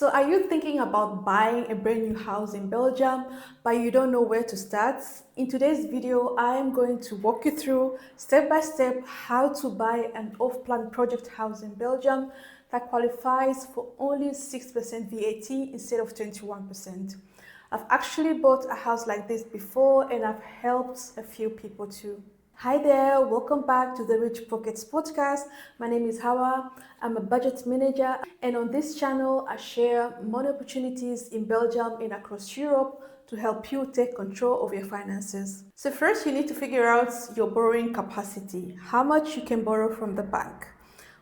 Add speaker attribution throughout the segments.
Speaker 1: So are you thinking about buying a brand new house in Belgium, but you don't know where to start? In today's video, I am going to walk you through step by step how to buy an off-plan project house in Belgium that qualifies for only 6% VAT instead of 21%. I've actually bought a house like this before and I've helped a few people too. Hi there, welcome back to the Rich Pockets podcast. My name is Hawa. I'm a budget manager, and on this channel, I share money opportunities in Belgium and across Europe to help you take control of your finances. So first, you need to figure out your borrowing capacity, how much you can borrow from the bank.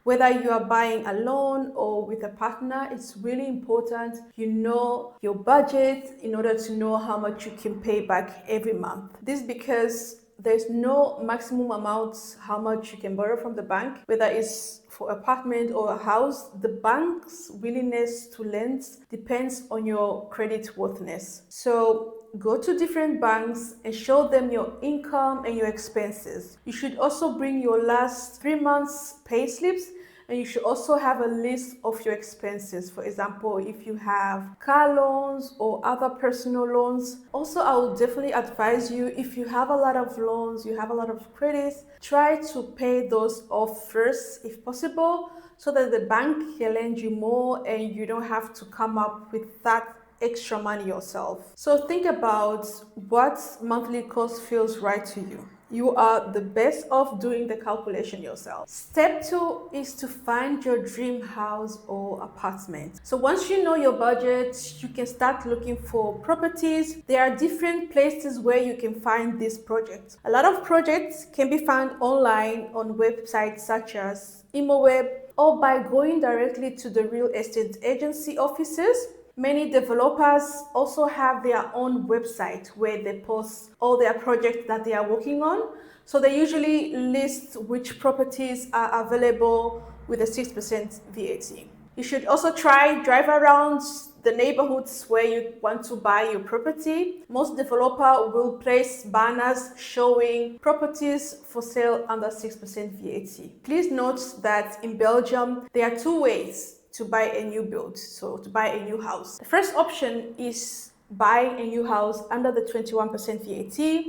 Speaker 1: Whether you are buying alone or with a partner, it's really important you know your budget in order to know how much you can pay back every month. This is because there's no maximum amount how much you can borrow from the bank, whether it's for apartment or a house. The bank's willingness to lend depends on your credit worthiness. So go to different banks and show them your income and your expenses. You should also bring your last 3 months pay slips, and you should also have a list of your expenses. For example, if you have car loans or other personal loans. Also, I would definitely advise you, if you have a lot of loans, you have a lot of credits, try to pay those off first if possible, so that the bank can lend you more and you don't have to come up with that extra money yourself. So think about what monthly cost feels right to you. You are the best off doing the calculation yourself. Step 2 is to find your dream house or apartment. So once you know your budget, you can start looking for properties. There are different places where you can find these projects. A lot of projects can be found online on websites such as ImoWeb, or by going directly to the real estate agency offices. Many developers also have their own website where they post all their projects that they are working on. So they usually list which properties are available with a 6% VAT. You should also drive around the neighborhoods where you want to buy your property. Most developers will place banners showing properties for sale under 6% VAT. Please note that in Belgium, there are two ways to buy a new build, so to buy a new house. The first option is buying a new house under the 21% VAT.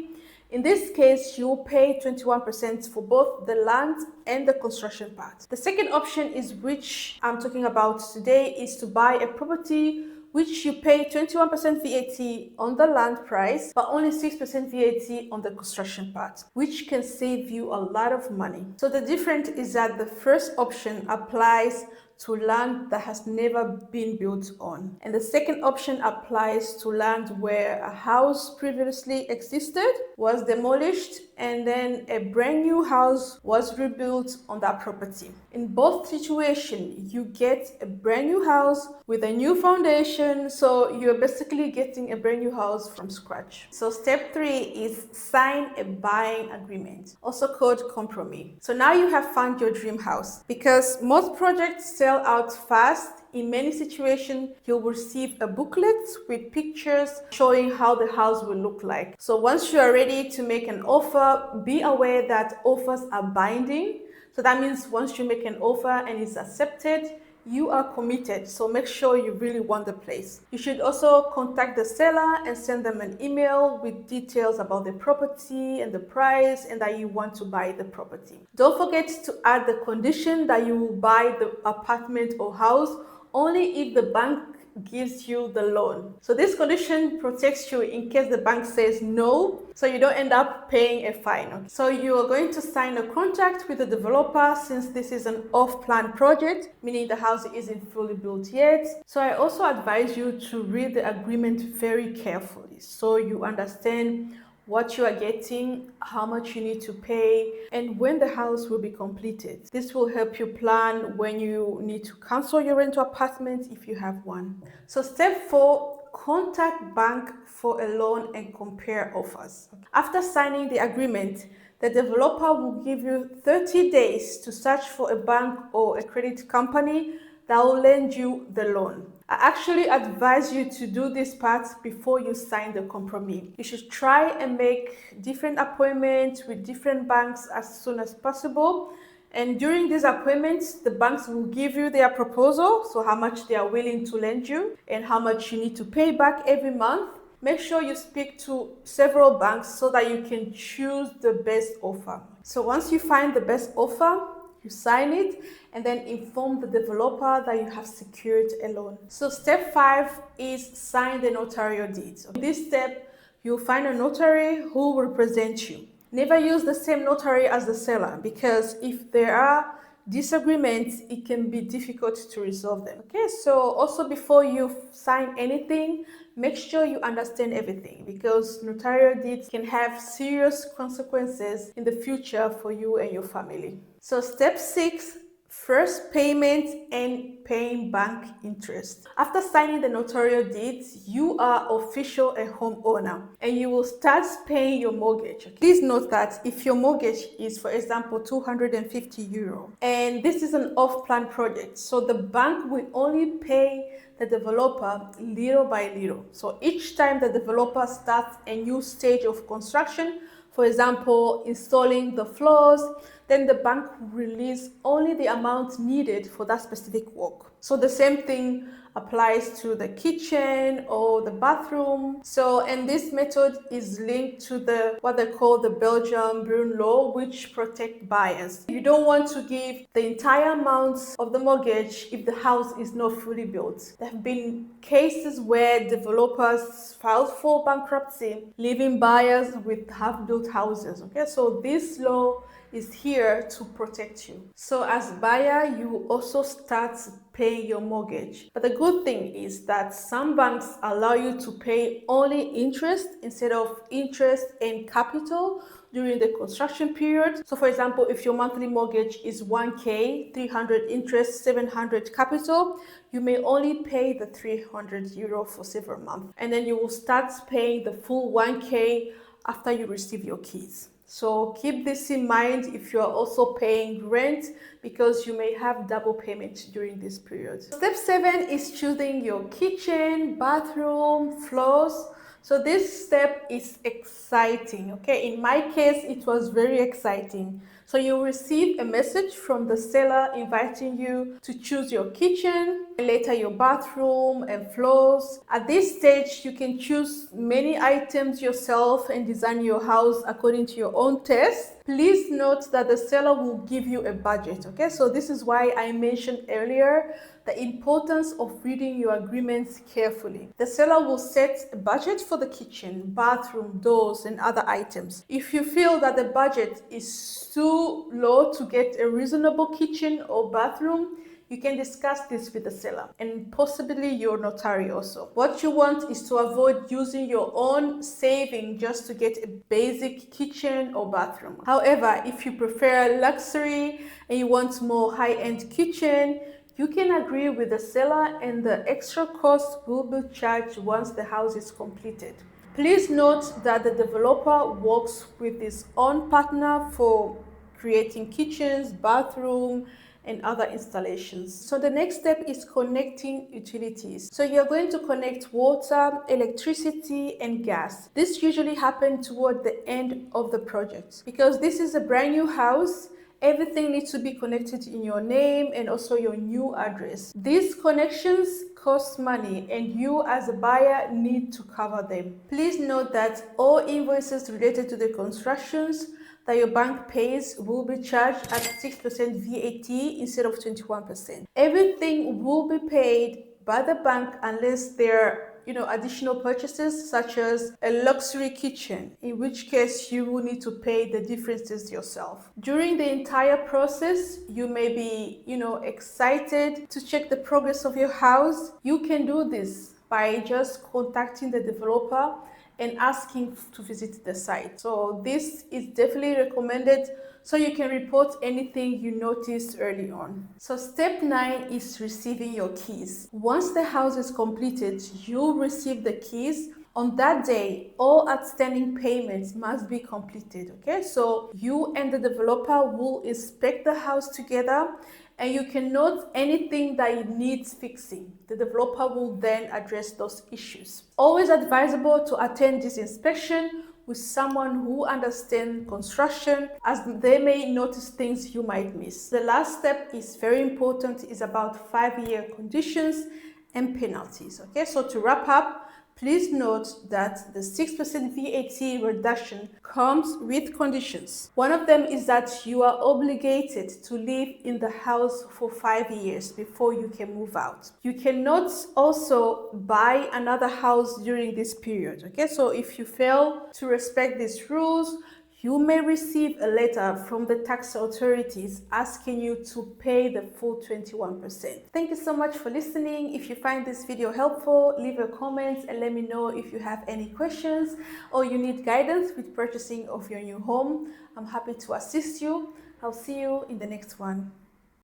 Speaker 1: In this case, you pay 21% for both the land and the construction part. The second option is, which I'm talking about today, is to buy a property which you pay 21% VAT on the land price, but only 6% VAT on the construction part, which can save you a lot of money. So the difference is that the first option applies to land that has never been built on, and the second option applies to land where a house previously existed, was demolished, and then a brand new house was rebuilt on that property. In both situations, you get a brand new house with a new foundation, so you're basically getting a brand new house from scratch. So step 3 is sign a buying agreement, also called compromise. So now you have found your dream house. Because most projects sell out fast, in many situations, you'll receive a booklet with pictures showing how the house will look like. So once you are ready to make an offer, be aware that offers are binding. So that means once you make an offer and it's accepted, you are committed. So make sure you really want the place. You should also contact the seller and send them an email with details about the property and the price, and that you want to buy the property. Don't forget to add the condition that you will buy the apartment or house only if the bank gives you the loan. So this condition protects you in case the bank says no, so you don't end up paying a fine. So you are going to sign a contract with the developer, since this is an off-plan project, meaning the house isn't fully built yet. So I also advise you to read the agreement very carefully so you understand what you are getting, how much you need to pay, and when the house will be completed. This will help you plan when you need to cancel your rental apartment if you have one. So step 4, contact bank for a loan and compare offers. After signing the agreement, the developer will give you 30 days to search for a bank or a credit company that will lend you the loan. I actually advise you to do this part before you sign the compromise. You should try and make different appointments with different banks as soon as possible, And during these appointments, the banks will give you their proposal, so how much they are willing to lend you and how much you need to pay back every month. Make sure you speak to several banks so that you can choose the best offer. So once you find the best offer, you sign it and then inform the developer that you have secured a loan. So step 5 is sign the notarial deeds. In this step, you'll find a notary who will represent you. Never use the same notary as the seller, because if there are disagreements, it can be difficult to resolve them. Okay, so also before you sign anything, make sure you understand everything, because notarial deeds can have serious consequences in the future for you and your family. So step 6, first payment and paying bank interest. After signing the notarial deeds, you are official a homeowner and you will start paying your mortgage. Please note that if your mortgage is, for example, 250 euro, and this is an off-plan project, so the bank will only pay the developer little by little. So each time the developer starts a new stage of construction, for example, installing the floors, then the bank will release only the amount needed for that specific work. So the same thing applies to the kitchen or the bathroom. So, and this method is linked to what they call the Belgium Breyne Law, which protect buyers. You don't want to give the entire amount of the mortgage if the house is not fully built. There have been cases where developers filed for bankruptcy, leaving buyers with half-built houses. Okay, so this law is here to protect you. So as buyer, you will also start paying your mortgage. But the good thing is that some banks allow you to pay only interest instead of interest and capital during the construction period. So for example, if your monthly mortgage is 1K, 300 interest, 700 capital, you may only pay the 300 euro for several months. And then you will start paying the full 1K after you receive your keys. So keep this in mind if you are also paying rent, because you may have double payment during this period. Step 7 is choosing your kitchen, bathroom, floors. So this step is exciting, okay? In my case, it was very exciting. So you'll receive a message from the seller inviting you to choose your kitchen, and later your bathroom and floors. At this stage, you can choose many items yourself and design your house according to your own taste. Please note that the seller will give you a budget, okay? So this is why I mentioned earlier the importance of reading your agreements carefully. The seller will set a budget for the kitchen, bathroom, doors, and other items. If you feel that the budget is too low to get a reasonable kitchen or bathroom, you can discuss this with the seller and possibly your notary also. What you want is to avoid using your own saving just to get a basic kitchen or bathroom. However, if you prefer luxury and you want more high-end kitchen, you can agree with the seller and the extra cost will be charged once the house is completed. Please note that the developer works with his own partner for creating kitchens, bathroom, and other installations. So the next step is connecting utilities. So you're going to connect water, electricity, and gas. This usually happens toward the end of the project. Because this is a brand new house, everything needs to be connected in your name and also your new address. These connections cost money and you as a buyer need to cover them. Please note that all invoices related to the constructions that your bank pays will be charged at 6% VAT instead of 21%. Everything will be paid by the bank unless there are additional purchases such as a luxury kitchen, in which case you will need to pay the differences yourself. During the entire process, you may be excited to check the progress of your house. You can do this by just contacting the developer and asking to visit the site. So this is definitely recommended so you can report anything you noticed early on. So step 9 is receiving your keys. Once the house is completed, you'll receive the keys. On that day, all outstanding payments must be completed, okay? So you and the developer will inspect the house together and you can note anything that needs fixing. The developer will then address those issues. Always advisable to attend this inspection with someone who understands construction, as they may notice things you might miss. The last step is very important, is about 5-year conditions and penalties. Okay, so to wrap up, please note that the 6% VAT reduction comes with conditions. One of them is that you are obligated to live in the house for 5 years before you can move out. You cannot also buy another house during this period. Okay, so if you fail to respect these rules, you may receive a letter from the tax authorities asking you to pay the full 21%. Thank you so much for listening. If you find this video helpful, leave a comment and let me know if you have any questions or you need guidance with purchasing of your new home. I'm happy to assist you. I'll see you in the next one.